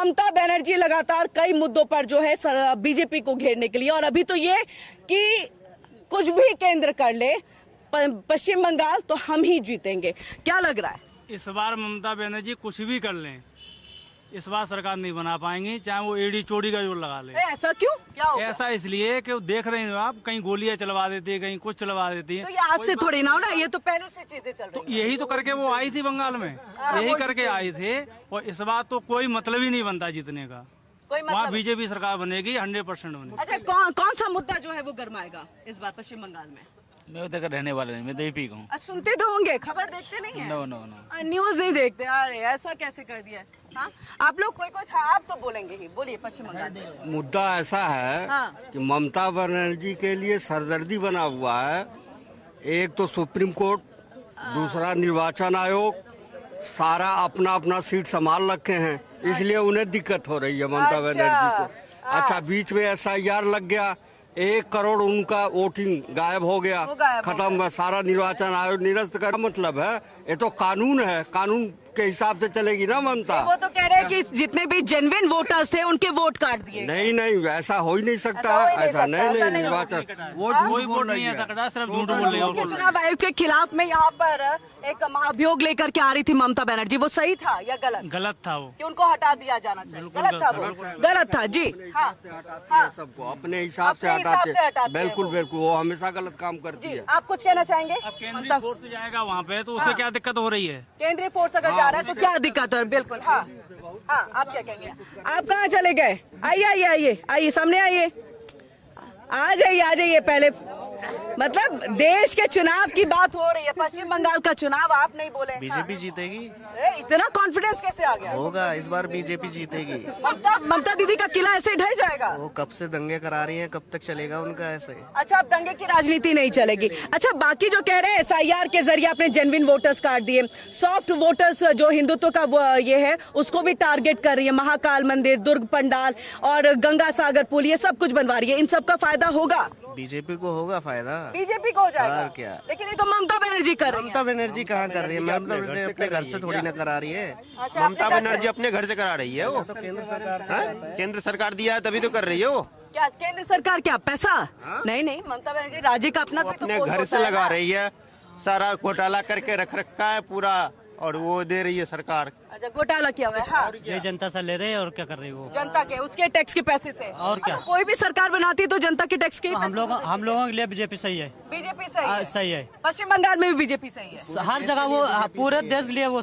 ममता बनर्जी लगातार कई मुद्दों पर जो है बीजेपी को घेरने के लिए, और अभी तो ये कि कुछ भी केंद्र कर ले पश्चिम बंगाल तो हम ही जीतेंगे। क्या लग रहा है इस बार ममता बनर्जी कुछ भी कर लें, इस बार सरकार नहीं बना पाएंगी, चाहे वो एडी चोरी का जोर लगा ले। ऐसा क्यों? क्या होगा? ऐसा इसलिए कि वो देख रहे हैं आप, कहीं गोलियां चलवा देती है, कहीं कुछ चलवा देती है। तो ये आज से थोड़ी ना हो रहा है, ये तो पहले से चीजें चल तो रही यही तो करके वो आई थी बंगाल में, यही करके आई थे। और इस बार तो कोई मतलब ही नहीं बनता जीतने का, कोई वहाँ मतलब? बीजेपी सरकार बनेगी, 100% बनेगी। अच्छा, कौन सा मुद्दा जो है वो गरमाएगा इस बार पश्चिम बंगाल में? मैं उधर का रहने वाला नहीं, मैं दीपी का हूँ। सुनते तो होंगे, खबर देखते नहीं है? नो नो नो, न्यूज नहीं देखते? अरे ऐसा कैसे कर दिया है? हाँ? आप लोग कोई कुछ, हाँ, आप तो बोलेंगे ही, बोलिए पश्चिम बंगाल में। मुद्दा ऐसा है हाँ। कि ममता बनर्जी के लिए सरदर्दी बना हुआ है। एक तो सुप्रीम कोर्ट, दूसरा निर्वाचन आयोग, सारा अपना अपना सीट संभाल रखे हैं, इसलिए उन्हें दिक्कत हो रही है ममता अच्छा। बनर्जी को। अच्छा, बीच में SIR लग गया, 1 करोड़ उनका वोटिंग गायब हो गया, खत्म है, सारा निर्वाचन आयोग निरस्त का मतलब है। ये तो कानून है, कानून के हिसाब से चलेगी ना ममता। वो तो कह रहे हैं कि जितने भी जेन्युइन वोटर्स थे उनके वोट काट दिए। नहीं, ऐसा हो ही नहीं सकता, ऐसा नहीं निर्वाचन कोई वोट नहीं ऐसा कटा, सिर्फ झूठ बोल रही है। चुनाव आयोग के खिलाफ में यहाँ पर एक महाभियोग लेकर के आ रही थी ममता बनर्जी, वो सही था या गलत? गलत था वो, कि उनको हटा दिया जाना चाहिए? गलत था वो, गलत था जी। हाँ, हाँ। सबको अपने हिसाब से अपने हिसाब से हटाते हटाते, हैं बिल्कुल वो। बिल्कुल, वो हमेशा गलत काम करती जी, है। आप कुछ कहना चाहेंगे? अब केंद्रीय फोर्स जाएगा वहाँ पे तो उसे क्या दिक्कत हो रही है? केंद्रीय फोर्स अगर जा रहा है तो क्या दिक्कत है? बिल्कुल। हाँ, हाँ, आप क्या कहेंगे? आप कहाँ चले गए? आइए सामने आइए, आ जाइए पहले। मतलब देश के चुनाव की बात हो रही है, पश्चिम बंगाल का चुनाव, आप नहीं बोले। बीजेपी जीतेगी। इतना कॉन्फिडेंस कैसे आ गया? होगा, इस बार बीजेपी जीतेगी। ममता दीदी का किला ऐसे ढह जाएगा? वो कब से दंगे करा रही हैं, कब तक चलेगा उनका ऐसे? अच्छा, अब दंगे की राजनीति नहीं चलेगी। अच्छा, बाकी जो कह रहे हैं SIR के जरिए आपने जेन्युइन वोटर्स काट दिए, सॉफ्ट वोटर्स जो हिंदुत्व का ये है उसको भी टारगेट कर रही है, महाकाल मंदिर, दुर्ग पंडाल और गंगा सागर पुल, ये सब कुछ बनवा रही है, इन सब का फायदा होगा? बीजेपी को होगा फायदा। बीजेपी को हो जाएगा? और क्या? लेकिन ये तो ममता बनर्जी कर रही है। ममता बनर्जी कहाँ कर रही है? ममता बनर्जी अपने घर से थोड़ी ना करा रही है। अच्छा, ममता बनर्जी अपने घर से करा रही है वो, केंद्र सरकार केंद्र सरकार दिया है तभी तो कर रही है वो। क्या केंद्र सरकार क्या पैसा? नहीं, ममता बनर्जी राज्य का अपना वो भी तो अपने पोस्ट घर होता से है लगा ना। रही है, सारा घोटाला करके रख रखा है पूरा, और वो दे रही है सरकार। अच्छा, घोटाला किया हुआ है। हाँ, ये जनता से ले रहे हैं और क्या कर रही है वो? जनता के उसके टैक्स के पैसे से। और क्या? कोई भी सरकार बनाती है तो जनता के टैक्स के हम लोगों के लिए बीजेपी सही है। बीजेपी सही है। सही है। पश्चिम बंगाल में भी बीजेपी सही है। हर जगह वो पूरे देश के लिए वो